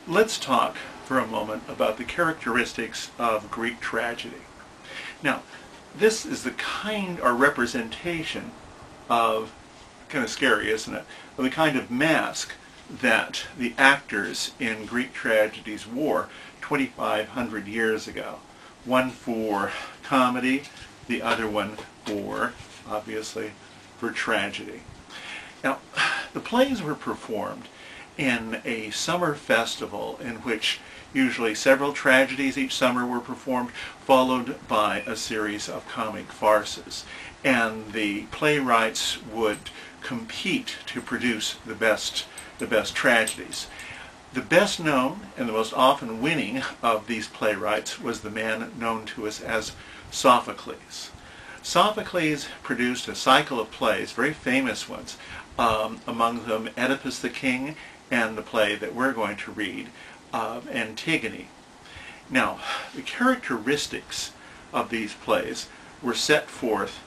Let's talk for a moment about the characteristics of Greek tragedy. Now, this is the kind or representation of, kind of scary, isn't it, of the kind of mask that the actors in Greek tragedies wore 2,500 years ago. One for comedy, the other one for, obviously, for tragedy. Now, the plays were performed in a summer festival in which usually several tragedies each summer were performed, followed by a series of comic farces. And the playwrights would compete to produce the best tragedies. The best known and the most often winning of these playwrights was the man known to us as Sophocles. Sophocles produced a cycle of plays, very famous ones, among them Oedipus the King and the play that we're going to read, Antigone. Now, the characteristics of these plays were set forth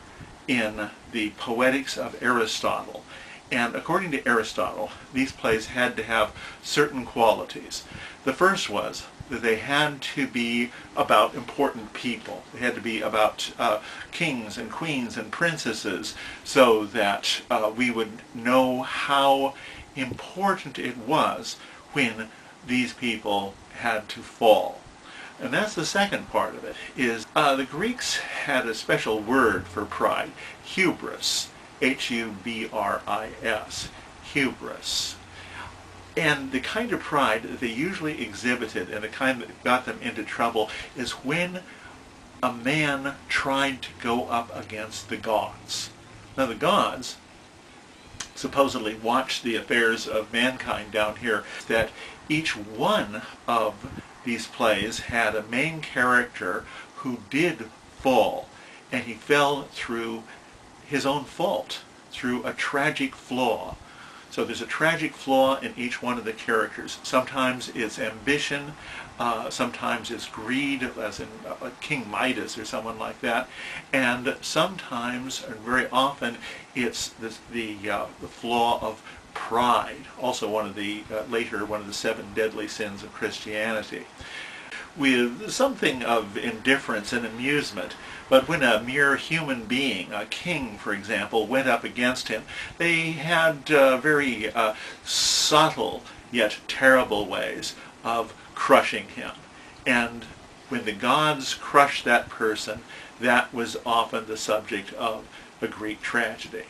in the Poetics of Aristotle. And according to Aristotle, these plays had to have certain qualities. The first was that they had to be about important people. They had to be about kings and queens and princesses, so that we would know how important it was when these people had to fall. And that's the second part of it, is the Greeks had a special word for pride, hubris, H-U-B-R-I-S, hubris. And the kind of pride that they usually exhibited, and the kind that got them into trouble, is when a man tried to go up against the gods. Now the gods supposedly watch the affairs of mankind down here, that each one of these plays had a main character who did fall, and he fell through his own fault, through a tragic flaw. So there's a tragic flaw in each one of the characters. Sometimes it's ambition, sometimes it's greed, as in King Midas or someone like that, and sometimes, and very often, it's the flaw of pride, also one of the later one of the 7 deadly sins of Christianity, with something of indifference and amusement. But when a mere human being, a king for example, went up against him, they had very subtle yet terrible ways of crushing him. And when the gods crushed that person, that was often the subject of a Greek tragedy.